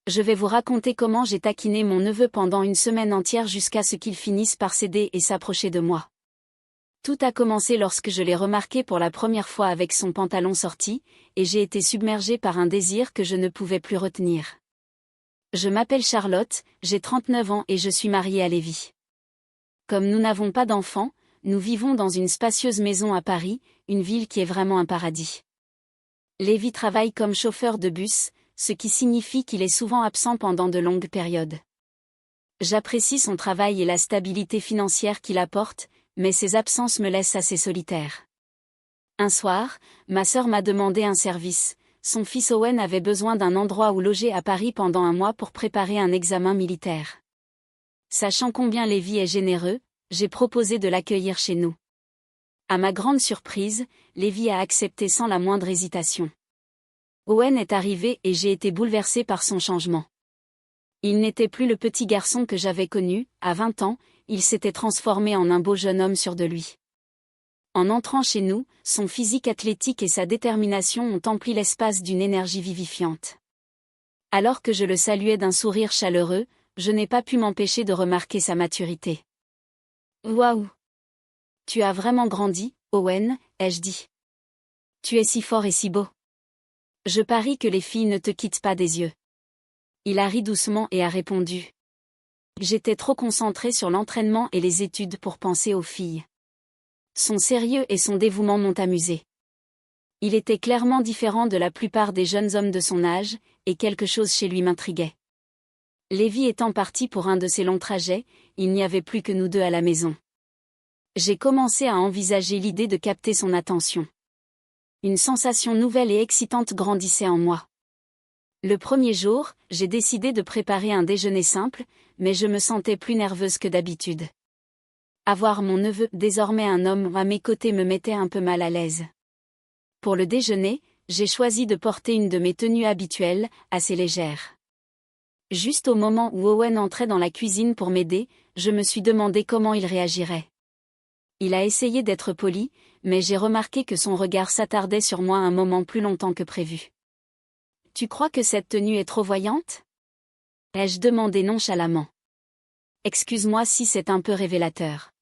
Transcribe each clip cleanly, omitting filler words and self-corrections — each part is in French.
Je vais vous raconter comment j'ai taquiné mon neveu pendant une semaine entière jusqu'à ce qu'il finisse par céder et s'approcher de moi. Tout a commencé lorsque je l'ai remarqué pour la première fois avec son pantalon sorti, et j'ai été submergée par un désir que je ne pouvais plus retenir. Je m'appelle Charlotte, j'ai 39 ans et je suis mariée à Lévi. Comme nous n'avons pas d'enfants, nous vivons dans une spacieuse maison à Paris, une ville qui est vraiment un paradis. Lévi travaille comme chauffeur de bus, ce qui signifie qu'il est souvent absent pendant de longues périodes. J'apprécie son travail et la stabilité financière qu'il apporte, mais ses absences me laissent assez solitaire. Un soir, ma sœur m'a demandé un service. Son fils Owen avait besoin d'un endroit où loger à Paris pendant un mois pour préparer un examen militaire. Sachant combien Lévi est généreux, j'ai proposé de l'accueillir chez nous. À ma grande surprise, Lévi a accepté sans la moindre hésitation. Owen est arrivé et j'ai été bouleversée par son changement. Il n'était plus le petit garçon que j'avais connu, à 20 ans, il s'était transformé en un beau jeune homme sûr de lui. En entrant chez nous, son physique athlétique et sa détermination ont empli l'espace d'une énergie vivifiante. Alors que je le saluais d'un sourire chaleureux, je n'ai pas pu m'empêcher de remarquer sa maturité. « Waouh! Tu as vraiment grandi, Owen, ai-je dit. Tu es si fort et si beau. Je parie que les filles ne te quittent pas des yeux. » Il a ri doucement et a répondu. J'étais trop concentrée sur l'entraînement et les études pour penser aux filles. Son sérieux et son dévouement m'ont amusé. Il était clairement différent de la plupart des jeunes hommes de son âge, et quelque chose chez lui m'intriguait. Lévi étant parti pour un de ses longs trajets, il n'y avait plus que nous deux à la maison. J'ai commencé à envisager l'idée de capter son attention. Une sensation nouvelle et excitante grandissait en moi. Le premier jour, j'ai décidé de préparer un déjeuner simple, mais je me sentais plus nerveuse que d'habitude. Avoir mon neveu, désormais un homme, à mes côtés me mettait un peu mal à l'aise. Pour le déjeuner, j'ai choisi de porter une de mes tenues habituelles, assez légère. Juste au moment où Owen entrait dans la cuisine pour m'aider, je me suis demandé comment il réagirait. Il a essayé d'être poli, mais j'ai remarqué que son regard s'attardait sur moi un moment plus longtemps que prévu. « Tu crois que cette tenue est trop voyante ?» ai-je demandé nonchalamment. « Excuse-moi si c'est un peu révélateur.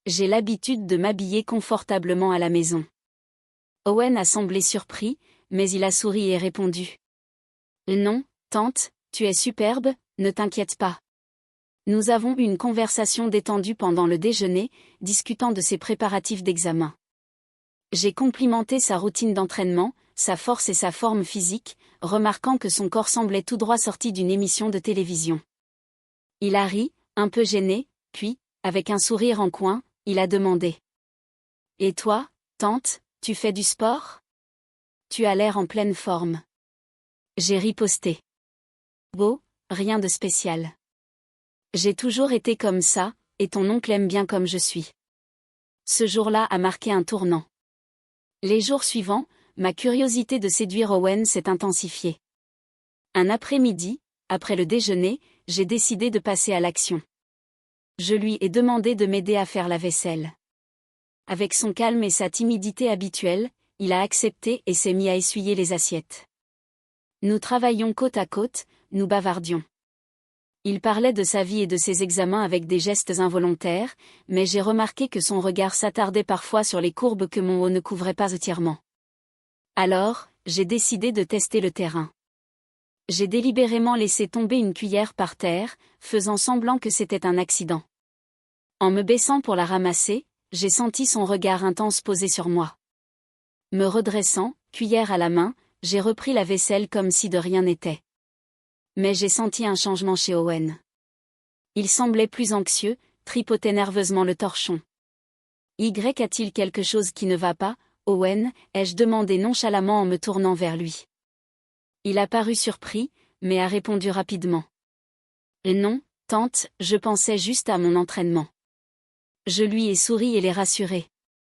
J'ai l'habitude de m'habiller confortablement à la maison. » Owen a semblé surpris, mais il a souri et répondu. « Non, tante, tu es superbe, ne t'inquiète pas. » Nous avons eu une conversation détendue pendant le déjeuner, discutant de ses préparatifs d'examen. J'ai complimenté sa routine d'entraînement, sa force et sa forme physique, remarquant que son corps semblait tout droit sorti d'une émission de télévision. Il a ri, un peu gêné, puis, avec un sourire en coin, il a demandé. « Et toi, tante, tu fais du sport ? Tu as l'air en pleine forme. » J'ai riposté. « Beau, rien de spécial. J'ai toujours été comme ça, et ton oncle aime bien comme je suis. » Ce jour-là a marqué un tournant. Les jours suivants, ma curiosité de séduire Owen s'est intensifiée. Un après-midi, après le déjeuner, j'ai décidé de passer à l'action. Je lui ai demandé de m'aider à faire la vaisselle. Avec son calme et sa timidité habituelle, il a accepté et s'est mis à essuyer les assiettes. Nous travaillions côte à côte, nous bavardions. Il parlait de sa vie et de ses examens avec des gestes involontaires, mais j'ai remarqué que son regard s'attardait parfois sur les courbes que mon haut ne couvrait pas entièrement. Alors, j'ai décidé de tester le terrain. J'ai délibérément laissé tomber une cuillère par terre, faisant semblant que c'était un accident. En me baissant pour la ramasser, j'ai senti son regard intense posé sur moi. Me redressant, cuillère à la main, j'ai repris la vaisselle comme si de rien n'était. Mais j'ai senti un changement chez Owen. Il semblait plus anxieux, tripotait nerveusement le torchon. « Y a-t-il quelque chose qui ne va pas, Owen ?» ai-je demandé nonchalamment en me tournant vers lui. Il a paru surpris, mais a répondu rapidement. « Non, tante, je pensais juste à mon entraînement. » Je lui ai souri et l'ai rassuré.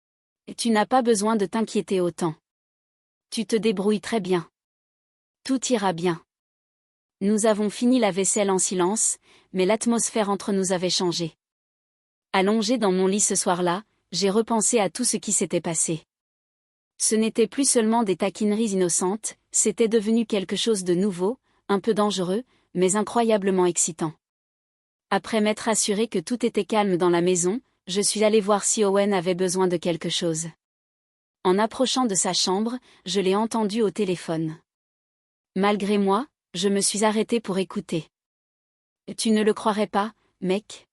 « Tu n'as pas besoin de t'inquiéter autant. Tu te débrouilles très bien. Tout ira bien. » Nous avons fini la vaisselle en silence, mais l'atmosphère entre nous avait changé. Allongé dans mon lit ce soir-là, j'ai repensé à tout ce qui s'était passé. Ce n'était plus seulement des taquineries innocentes, c'était devenu quelque chose de nouveau, un peu dangereux, mais incroyablement excitant. Après m'être assuré que tout était calme dans la maison, je suis allé voir si Owen avait besoin de quelque chose. En approchant de sa chambre, je l'ai entendu au téléphone. Malgré moi, je me suis arrêté pour écouter. « Tu ne le croirais pas, mec ?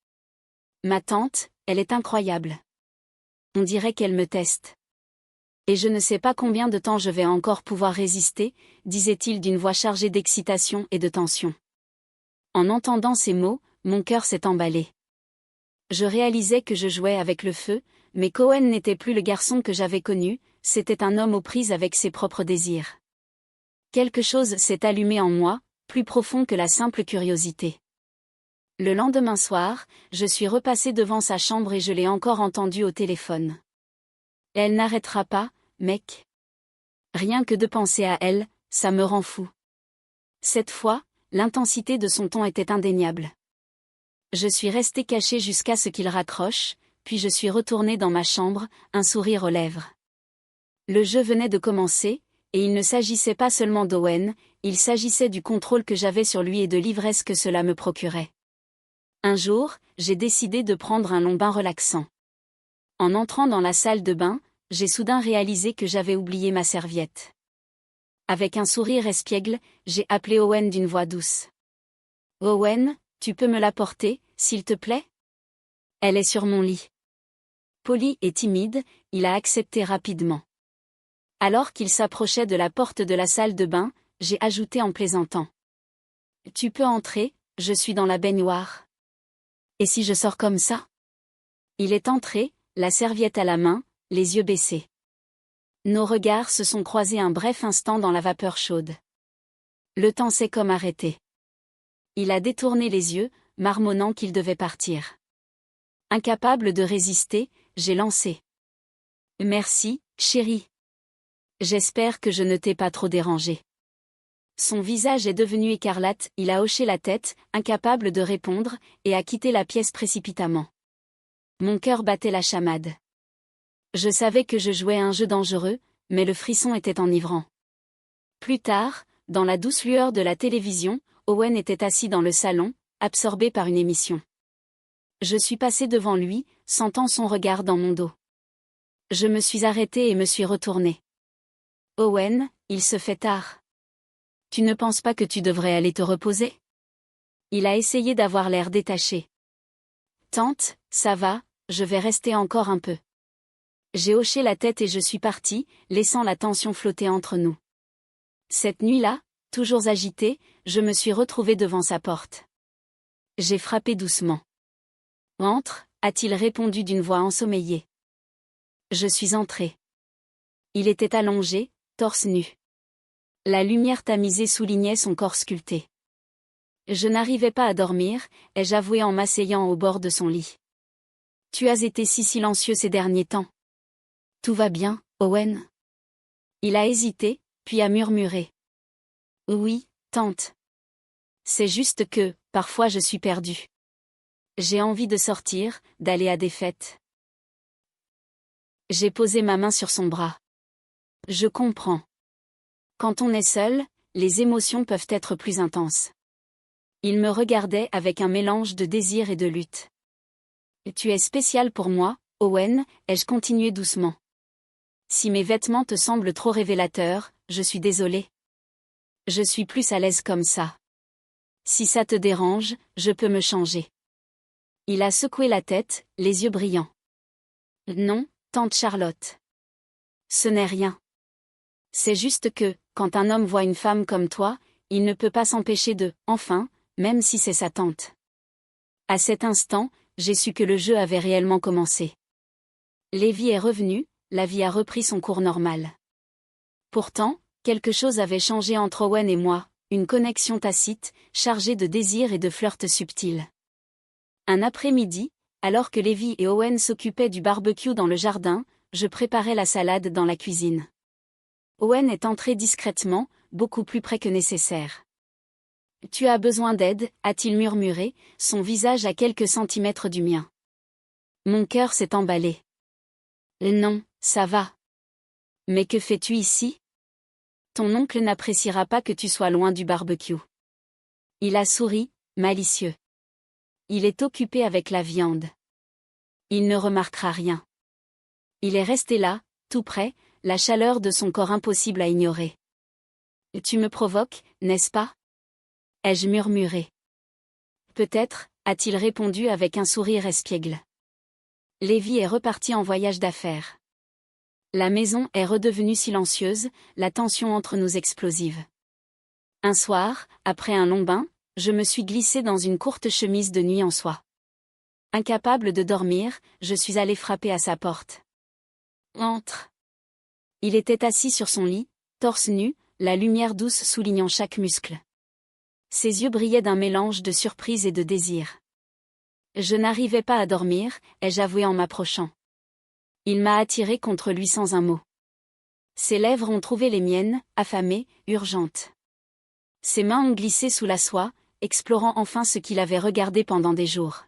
Ma tante, elle est incroyable. On dirait qu'elle me teste. Et je ne sais pas combien de temps je vais encore pouvoir résister, disait-il d'une voix chargée d'excitation et de tension. En entendant ces mots, mon cœur s'est emballé. Je réalisais que je jouais avec le feu, mais qu'Owen n'était plus le garçon que j'avais connu, c'était un homme aux prises avec ses propres désirs. Quelque chose s'est allumé en moi, plus profond que la simple curiosité. Le lendemain soir, je suis repassé devant sa chambre et je l'ai encore entendu au téléphone. Elle n'arrêtera pas, mec. Rien que de penser à elle, ça me rend fou. Cette fois, l'intensité de son ton était indéniable. Je suis resté caché jusqu'à ce qu'il raccroche, puis je suis retourné dans ma chambre, un sourire aux lèvres. Le jeu venait de commencer, et il ne s'agissait pas seulement d'Owen, il s'agissait du contrôle que j'avais sur lui et de l'ivresse que cela me procurait. Un jour, j'ai décidé de prendre un long bain relaxant. En entrant dans la salle de bain, j'ai soudain réalisé que j'avais oublié ma serviette. Avec un sourire espiègle, j'ai appelé Owen d'une voix douce. « Owen, tu peux me l'apporter, s'il te plaît ? Elle est sur mon lit. » Poli et timide, il a accepté rapidement. Alors qu'il s'approchait de la porte de la salle de bain, j'ai ajouté en plaisantant. « Tu peux entrer, je suis dans la baignoire. » Et si je sors comme ça ? Il est entré, la serviette à la main, les yeux baissés. Nos regards se sont croisés un bref instant dans la vapeur chaude. Le temps s'est comme arrêté. Il a détourné les yeux, marmonnant qu'il devait partir. Incapable de résister, j'ai lancé. « Merci, chérie. J'espère que je ne t'ai pas trop dérangé. » Son visage est devenu écarlate, il a hoché la tête, incapable de répondre, et a quitté la pièce précipitamment. Mon cœur battait la chamade. Je savais que je jouais un jeu dangereux, mais le frisson était enivrant. Plus tard, dans la douce lueur de la télévision, Owen était assis dans le salon, absorbé par une émission. Je suis passé devant lui, sentant son regard dans mon dos. Je me suis arrêté et me suis retourné. « Owen, il se fait tard. Tu ne penses pas que tu devrais aller te reposer ? » Il a essayé d'avoir l'air détaché. « Tante, ça va, je vais rester encore un peu. » J'ai hoché la tête et je suis parti, laissant la tension flotter entre nous. Cette nuit-là, toujours agité, je me suis retrouvé devant sa porte. J'ai frappé doucement. « Entre » a-t-il répondu d'une voix ensommeillée. Je suis entré. Il était allongé, torse nu. La lumière tamisée soulignait son corps sculpté. Je n'arrivais pas à dormir, ai-je avoué en m'asseyant au bord de son lit. « Tu as été si silencieux ces derniers temps. » « Tout va bien, Owen ? » Il a hésité, puis a murmuré. « Oui, tante. C'est juste que, parfois je suis perdu. J'ai envie de sortir, d'aller à des fêtes. » J'ai posé ma main sur son bras. Je comprends. Quand on est seul, les émotions peuvent être plus intenses. Il me regardait avec un mélange de désir et de lutte. « Tu es spécial pour moi, Owen » ai-je continué doucement. « Si mes vêtements te semblent trop révélateurs, je suis désolée. Je suis plus à l'aise comme ça. Si ça te dérange, je peux me changer. » Il a secoué la tête, les yeux brillants. « Non, tante Charlotte. Ce n'est rien. C'est juste que, quand un homme voit une femme comme toi, il ne peut pas s'empêcher de, enfin, même si c'est sa tante. » À cet instant, j'ai su que le jeu avait réellement commencé. Lévi est revenu, la vie a repris son cours normal. Pourtant, quelque chose avait changé entre Owen et moi, une connexion tacite, chargée de désir et de flirt subtil. Un après-midi, alors que Lévi et Owen s'occupaient du barbecue dans le jardin, je préparais la salade dans la cuisine. Owen est entré discrètement, beaucoup plus près que nécessaire. « Tu as besoin d'aide » a-t-il murmuré, son visage à quelques centimètres du mien. Mon cœur s'est emballé. « Non, ça va. Mais que fais-tu ici ? Ton oncle n'appréciera pas que tu sois loin du barbecue. » Il a souri, malicieux. Il est occupé avec la viande. Il ne remarquera rien. Il est resté là, tout près, la chaleur de son corps impossible à ignorer. Tu me provoques, n'est-ce pas? Ai-je murmuré. Peut-être, a-t-il répondu avec un sourire espiègle. Lévi est reparti en voyage d'affaires. La maison est redevenue silencieuse, la tension entre nous explosive. Un soir, après un long bain, je me suis glissée dans une courte chemise de nuit en soie. Incapable de dormir, je suis allée frapper à sa porte. Entre. Il était assis sur son lit, torse nu, la lumière douce soulignant chaque muscle. Ses yeux brillaient d'un mélange de surprise et de désir. Je n'arrivais pas à dormir, ai-je avoué en m'approchant. Il m'a attiré contre lui sans un mot. Ses lèvres ont trouvé les miennes, affamées, urgentes. Ses mains ont glissé sous la soie, explorant enfin ce qu'il avait regardé pendant des jours.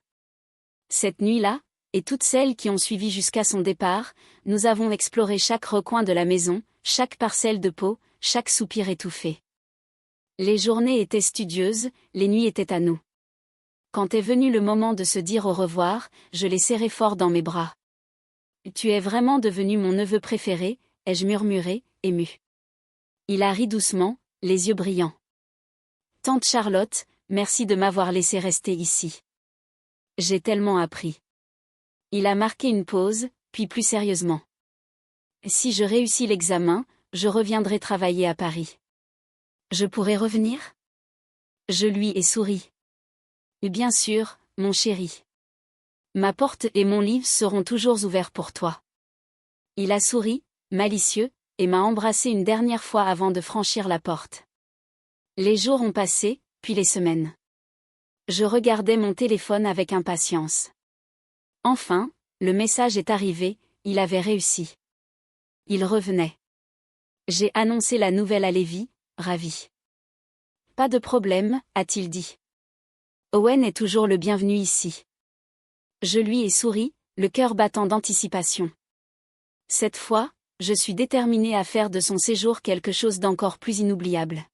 Cette nuit-là, et toutes celles qui ont suivi jusqu'à son départ, nous avons exploré chaque recoin de la maison, chaque parcelle de peau, chaque soupir étouffé. Les journées étaient studieuses, les nuits étaient à nous. Quand est venu le moment de se dire au revoir, je l'ai serré fort dans mes bras. Tu es vraiment devenu mon neveu préféré, ai-je murmuré, ému. Il a ri doucement, les yeux brillants. Tante Charlotte, merci de m'avoir laissé rester ici. J'ai tellement appris. Il a marqué une pause, puis plus sérieusement. Si je réussis l'examen, je reviendrai travailler à Paris. Je pourrai revenir? Je lui ai souri. Bien sûr, mon chéri. Ma porte et mon lit seront toujours ouverts pour toi. Il a souri, malicieux, et m'a embrassé une dernière fois avant de franchir la porte. Les jours ont passé, puis les semaines. Je regardais mon téléphone avec impatience. Enfin, le message est arrivé, il avait réussi. Il revenait. J'ai annoncé la nouvelle à Lévi, ravi. Pas de problème, a-t-il dit. Owen est toujours le bienvenu ici. Je lui ai souri, le cœur battant d'anticipation. Cette fois, je suis déterminée à faire de son séjour quelque chose d'encore plus inoubliable.